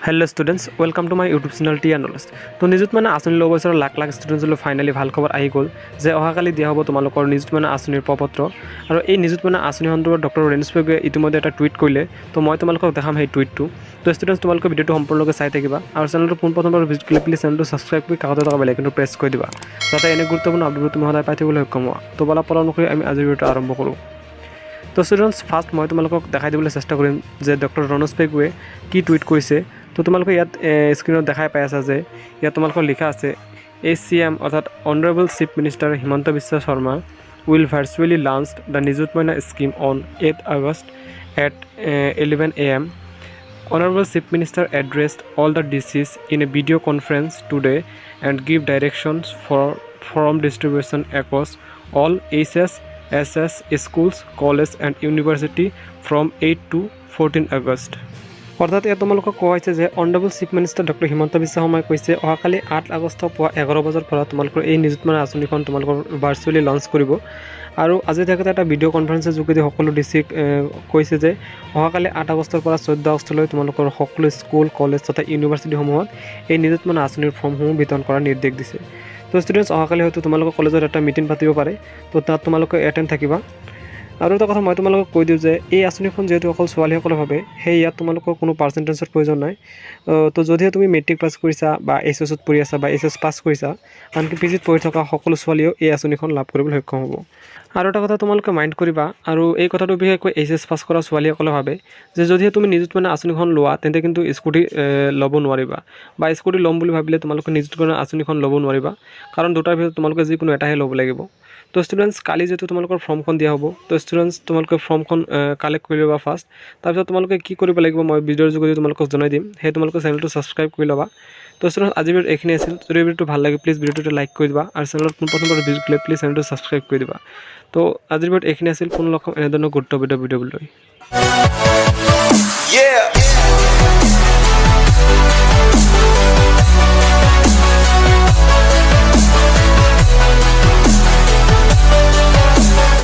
Hello students welcome to my YouTube channel T knowledge तो निजुत माने आसनी लो बছৰ लाख लाख स्टूडेंट्स फाइनाली ভাল খবৰ আহি গ'ল যে অহাকালি দিয়া হ'ব তোমালোকৰ নিजुত মানে আঁচনিৰ প্ৰপত্ৰ আৰু এই নিजुত মানে আঁচনি সন্দৰ্ভত ডক্টৰ ৰেনছ পেগুৱে ইতিমধ্যে এটা টুইট কৰিলে তো মই তোমালোকক দেখাম সেই টুইটটো তো স্টুডেন্টস তোমালোকে ভিডিওটো সম্পূৰ্ণকৈ চাই থাকিবা আৰু চেনেলটো পোনপ্ৰথমবাৰ ভিজিট কৰিলে প্লিজ চেনেলটো সাবস্ক্ৰাইব কৰি কাষতে থকা বেল আইকনটো প্ৰেছ কৰি দিবা যাতে এনে গুৰুত্বপূৰ্ণ আপডেট তুমি সদায় পাই থাকিবলৈ সক্ষম হোৱা তো বলা পলম নকৰি আমি আজিৰ ভিডিওটো আৰম্ভ কৰোঁ তো স্টুডেন্টস ফাৰ্ষ্ট মই তোমালোকক দেখাই দিবলৈ চেষ্টা কৰিম যে ডক্টৰ ৰেনছ পেগুৱে কি টুইট কৰিছে তো তোমালোকে ইয়াত স্ক্ৰীনত দেখাই পাই আছা যে ইয়াত তোমালোকৰ লিখা আছে ACM অৰ্থাৎ honourable chief minister Himanta Biswa Sarma will virtually launch the Nijut Maina scheme on 8th August at 11 a.m. Honorable Chief Minister addressed all the DCs in a video conference today and give directions for form distribution across all HS, SS schools, college and university from 8 to 14 August. অর্থাৎ ইয়াত তোমালোকক কোৱা হৈছে যে honourable chief minister doctor Himanta Biswa শৰ্মাই কৈছে অহাকালি 8 আগষ্ট পুৱা 11 বজাৰ পৰা তোমালোকৰ এই নিযুত মানে আঁচনিখন তোমালোকৰ ভাৰ্চুৱেলি লঞ্চ কৰিব আৰু আজি তেখেতে এটা ভিডিঅ' কনফাৰেন্সৰ যোগেদি সকলো ডিচিক কৈছে যে অহাকালি 8 আগষ্টৰ পৰা 14 আগষ্টলৈ তোমালোকৰ সকলো স্কুল কলেজ তথা ইউনিভাৰ্চিটিসমূহত এই নিযুত মানে আঁচনিৰ ফৰ্মসমূহ বিতৰণ কৰাৰ নিৰ্দেশ দিছে তো ষ্টুডেণ্টছ অহাকালি হয়তো তোমালোকৰ কলেজত এটা মিটিং পাতিব পাৰে তো তাত তোমালোকে এটেণ্ড থাকিবা আৰু এটা কথা মই তোমালোকক কৈ দিওঁ যে এই আঁচনিখন যেহেতু অকল ছোৱালীসকলৰ বাবে সেই ইয়াত তোমালোকৰ কোনো পাৰ্চেণ্টেজৰ প্ৰয়োজন নাই তো যদিহে তুমি মেট্ৰিক পাছ কৰিছা বা এইচএছত পঢ়ি আছা বা এইচএছ পাছ কৰিছা আনকি পিজিত পঢ়ি থকা সকলো ছোৱালীয়েও এই আঁচনিখন লাভ কৰিবলৈ সক্ষম হ'ব আৰু এটা কথা তোমালোকে মাইণ্ড কৰিবা আৰু এই কথাটো বিশেষকৈ এইচএছ পাছ কৰা ছোৱালীসকলে ভাবে যে যদিহে তুমি নিযুত মানে আঁচনিখন লোৱা তেন্তে কিন্তু স্কুটি ল'ব নোৱাৰিবা বা স্কুটি ল'ম বুলি ভাবিলে তোমালোকে নিযুত মানে আঁচনিখন ল'ব নোৱাৰিবা কাৰণ দুটাৰ ভিতৰত তোমালোকে যিকোনো এটাহে ল'ব লাগিব তো ষ্টুডেণ্টছ কালি যেটো তোমালোকৰ ফৰ্মখন দিয়া হ'ব তো ষ্টুডেণ্টছ তোমালোকে ফৰ্মখন কালেক্ট কৰি ল'বা ফাৰ্ষ্ট তাৰপিছত তোমালোকে কি কৰিব লাগিব মই ভিডিঅ'ৰ যোগেদি তোমালোকক জনাই দিম সেই তোমালোকে চেনেলটো ছাবস্ক্ৰাইব কৰি ল'বা তো ষ্টুডেণ্টছ আজি ভিডিঅ'ত এইখিনি আছিল যদি ভিডিঅ'টো ভাল লাগে প্লিজ ভিডিঅ'টো লাইক কৰি দিবা আৰু চেনেলত প্ৰথমবাৰ ভিজিট কৰিলে প্লিজ চেনেলটো ছাবস্ক্ৰাইব কৰি দিবা তো আজিৰ ভিডিঅ'ত এইখিনি আছিল পুনৰ লগ পাম এনেধৰণৰ গুৰুত্বপূৰ্ণ ভিডিঅ'লৈ